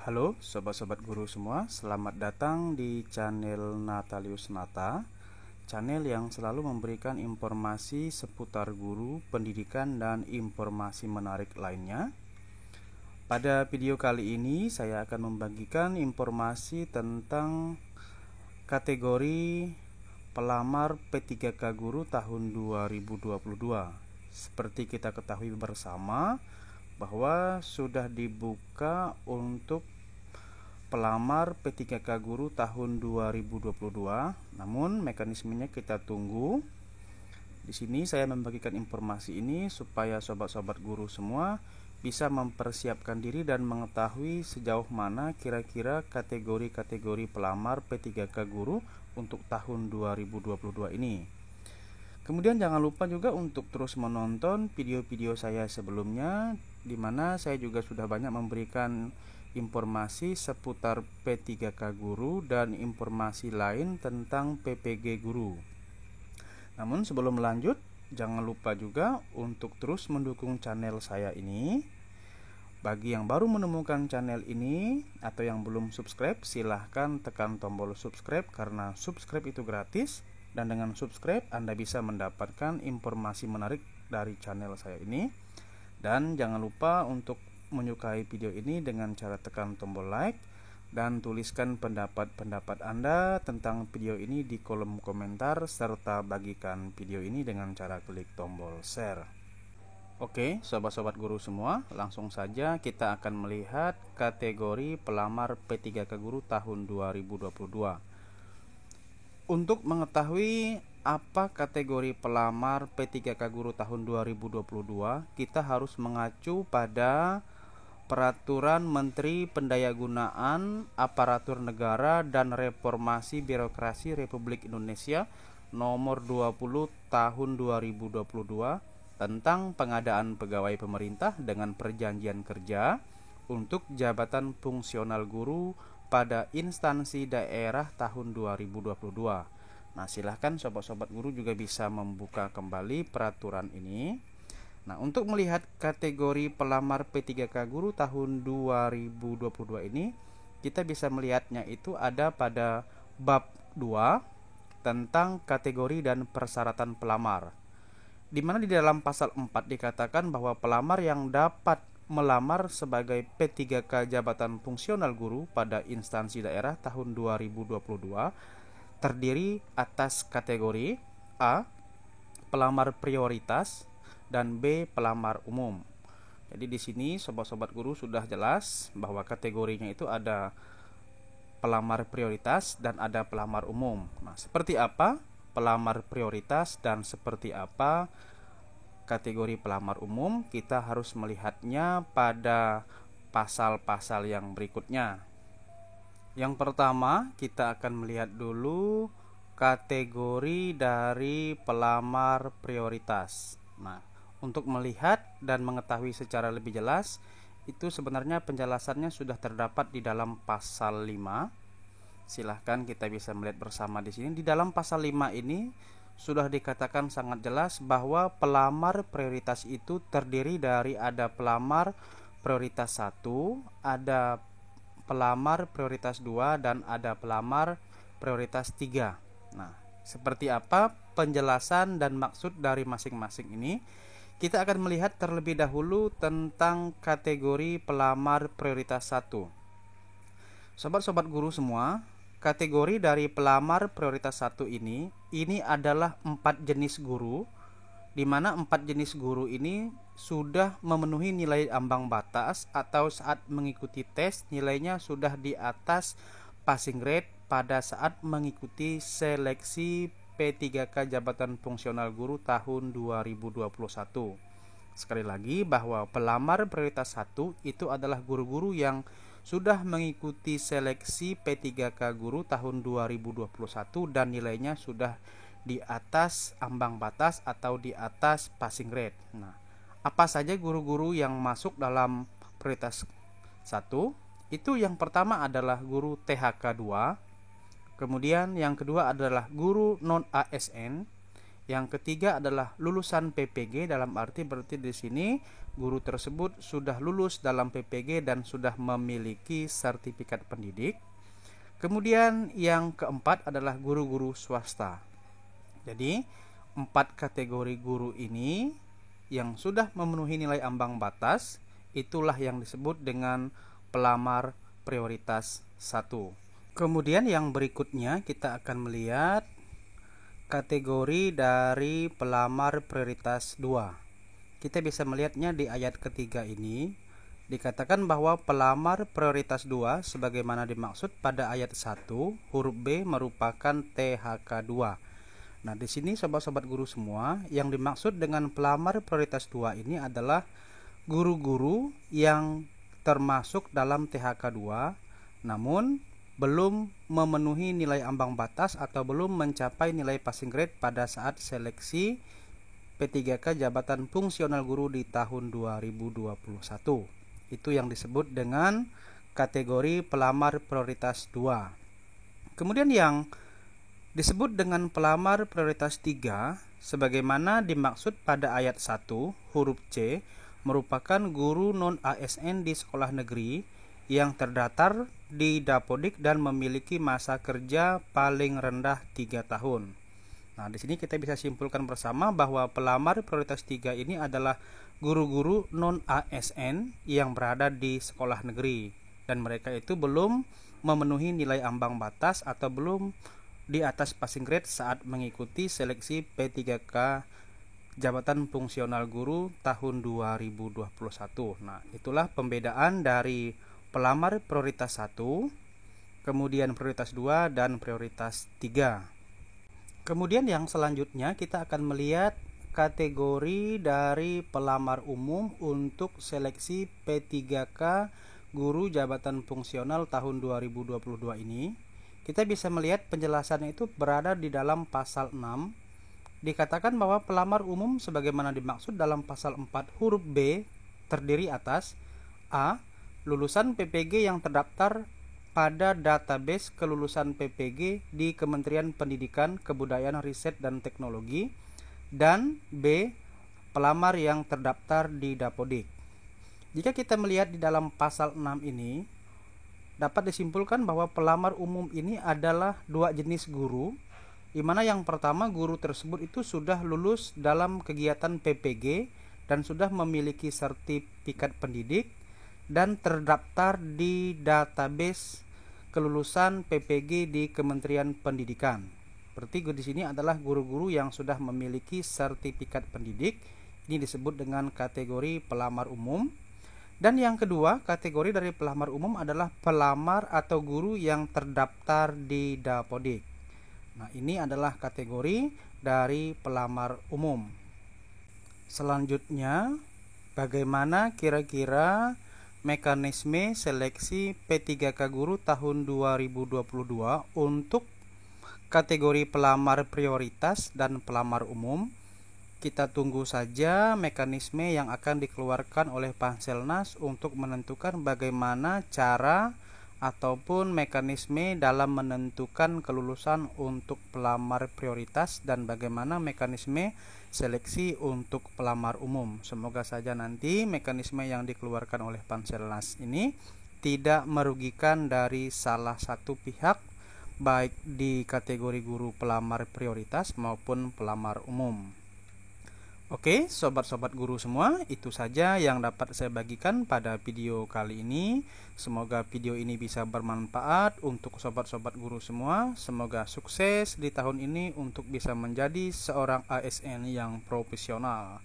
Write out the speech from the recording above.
Halo sobat-sobat guru semua, selamat datang di channel Natalius Nata, channel yang selalu memberikan informasi seputar guru, pendidikan, dan informasi menarik lainnya. Pada video kali ini saya akan membagikan informasi tentang kategori pelamar P3K Guru tahun 2022. Seperti kita ketahui bersama bahwa sudah dibuka untuk pelamar P3K Guru tahun 2022. Namun mekanismenya kita tunggu. Di sini saya membagikan informasi ini supaya sobat-sobat guru semua bisa mempersiapkan diri dan mengetahui sejauh mana kira-kira kategori-kategori pelamar P3K Guru untuk tahun 2022 ini. Kemudian jangan lupa juga untuk terus menonton video-video saya sebelumnya, di mana saya juga sudah banyak memberikan informasi seputar P3K Guru dan informasi lain tentang PPG Guru. Namun sebelum lanjut, jangan lupa juga untuk terus mendukung channel saya ini. Bagi yang baru menemukan channel ini atau yang belum subscribe, silahkan tekan tombol subscribe karena subscribe itu gratis. Dan dengan subscribe Anda bisa mendapatkan informasi menarik dari channel saya ini. Dan jangan lupa untuk menyukai video ini dengan cara tekan tombol like dan tuliskan pendapat-pendapat Anda tentang video ini di kolom komentar, serta bagikan video ini dengan cara klik tombol share. Oke, sobat-sobat guru semua, langsung saja kita akan melihat kategori pelamar P3K Guru tahun 2022. Untuk mengetahui apa kategori pelamar P3K Guru tahun 2022, kita harus mengacu pada Peraturan Menteri Pendayagunaan Aparatur Negara dan Reformasi Birokrasi Republik Indonesia Nomor 20 Tahun 2022 tentang pengadaan pegawai pemerintah dengan perjanjian kerja untuk jabatan fungsional guru pada instansi daerah tahun 2022. Nah, silahkan sobat-sobat guru juga bisa membuka kembali peraturan ini. Nah, untuk melihat kategori pelamar P3K Guru tahun 2022 ini, kita bisa melihatnya itu ada pada bab 2 tentang kategori dan persyaratan pelamar, di mana di dalam pasal 4 dikatakan bahwa pelamar yang dapat melamar sebagai P3K jabatan fungsional guru pada instansi daerah tahun 2022 terdiri atas kategori A, pelamar prioritas, dan B, pelamar umum. Jadi di sini sobat-sobat guru sudah jelas bahwa kategorinya itu ada pelamar prioritas dan ada pelamar umum. Nah, seperti apa pelamar prioritas dan seperti apa kategori pelamar umum, kita harus melihatnya pada pasal-pasal yang berikutnya. Yang pertama, kita akan melihat dulu kategori dari pelamar prioritas. Nah, untuk melihat dan mengetahui secara lebih jelas, itu sebenarnya penjelasannya sudah terdapat di dalam pasal 5. Silahkan kita bisa melihat bersama di sini. Di dalam pasal 5 ini sudah dikatakan sangat jelas bahwa pelamar prioritas itu terdiri dari ada pelamar prioritas 1, ada pelamar prioritas 2, dan ada pelamar prioritas 3. Nah, seperti apa penjelasan dan maksud dari masing-masing ini? Kita akan melihat terlebih dahulu tentang kategori pelamar prioritas 1. Sobat-sobat guru semua, kategori dari pelamar prioritas 1 ini adalah 4 jenis guru, di mana 4 jenis guru ini sudah memenuhi nilai ambang batas atau saat mengikuti tes nilainya sudah di atas passing grade pada saat mengikuti seleksi P3K jabatan fungsional guru tahun 2021. Sekali lagi bahwa pelamar prioritas 1 itu adalah guru-guru yang sudah mengikuti seleksi P3K Guru tahun 2021 dan nilainya sudah di atas ambang batas atau di atas passing grade. Nah, apa saja guru-guru yang masuk dalam prioritas 1? Itu yang pertama adalah guru THK 2. Kemudian yang kedua adalah guru non ASN. Yang ketiga adalah lulusan PPG, dalam arti berarti di sini guru tersebut sudah lulus dalam PPG dan sudah memiliki sertifikat pendidik. Kemudian yang keempat adalah guru-guru swasta. Jadi 4 kategori guru ini yang sudah memenuhi nilai ambang batas, itulah yang disebut dengan pelamar prioritas 1. Kemudian yang berikutnya kita akan melihat kategori dari pelamar prioritas 2. Kita bisa melihatnya di ayat ketiga ini. Dikatakan bahwa pelamar prioritas 2 sebagaimana dimaksud pada ayat 1, huruf B merupakan THK 2. Nah, di sini sobat-sobat guru semua, yang dimaksud dengan pelamar prioritas 2 ini adalah guru-guru yang termasuk dalam THK 2 namun belum memenuhi nilai ambang batas atau belum mencapai nilai passing grade pada saat seleksi P3K jabatan fungsional guru di tahun 2021. Itu yang disebut dengan kategori pelamar prioritas 2. Kemudian yang disebut dengan pelamar prioritas 3 sebagaimana dimaksud pada ayat 1 huruf C merupakan guru non-ASN di sekolah negeri yang terdaftar di Dapodik dan memiliki masa kerja paling rendah 3 tahun. Nah, di sini kita bisa simpulkan bersama bahwa pelamar prioritas 3 ini adalah guru-guru non-ASN yang berada di sekolah negeri dan mereka itu belum memenuhi nilai ambang batas atau belum di atas passing grade saat mengikuti seleksi P3K jabatan fungsional guru tahun 2021. Nah, itulah pembedaan dari pelamar prioritas 1, kemudian prioritas 2 dan prioritas 3. Kemudian yang selanjutnya kita akan melihat kategori dari pelamar umum untuk seleksi P3K guru jabatan fungsional tahun 2022 ini. Kita bisa melihat penjelasannya itu berada di dalam pasal 6. Dikatakan bahwa pelamar umum sebagaimana dimaksud dalam pasal 4 huruf B terdiri atas A. Lulusan PPG yang terdaftar pada database kelulusan PPG di Kementerian Pendidikan, Kebudayaan, Riset, dan Teknologi, dan B. Pelamar yang terdaftar di Dapodik. Jika kita melihat di dalam pasal 6 ini, dapat disimpulkan bahwa pelamar umum ini adalah 2 jenis guru, di mana yang pertama guru tersebut itu sudah lulus dalam kegiatan PPG dan sudah memiliki sertifikat pendidik dan terdaftar di database kelulusan PPG di Kementerian Pendidikan. Berarti di sini adalah guru-guru yang sudah memiliki sertifikat pendidik. Ini disebut dengan kategori pelamar umum. Dan yang kedua, kategori dari pelamar umum adalah pelamar atau guru yang terdaftar di Dapodik. Nah, ini adalah kategori dari pelamar umum. Selanjutnya, bagaimana kira-kira mekanisme seleksi P3K guru tahun 2022 untuk kategori pelamar prioritas dan pelamar umum? Kita tunggu saja mekanisme yang akan dikeluarkan oleh Panselnas untuk menentukan bagaimana cara ataupun mekanisme dalam menentukan kelulusan untuk pelamar prioritas dan bagaimana mekanisme seleksi untuk pelamar umum. Semoga saja nanti mekanisme yang dikeluarkan oleh Panselnas ini tidak merugikan dari salah satu pihak, baik di kategori guru pelamar prioritas maupun pelamar umum. Oke, sobat-sobat guru semua, itu saja yang dapat saya bagikan pada video kali ini. Semoga video ini bisa bermanfaat untuk sobat-sobat guru semua. Semoga sukses di tahun ini untuk bisa menjadi seorang ASN yang profesional.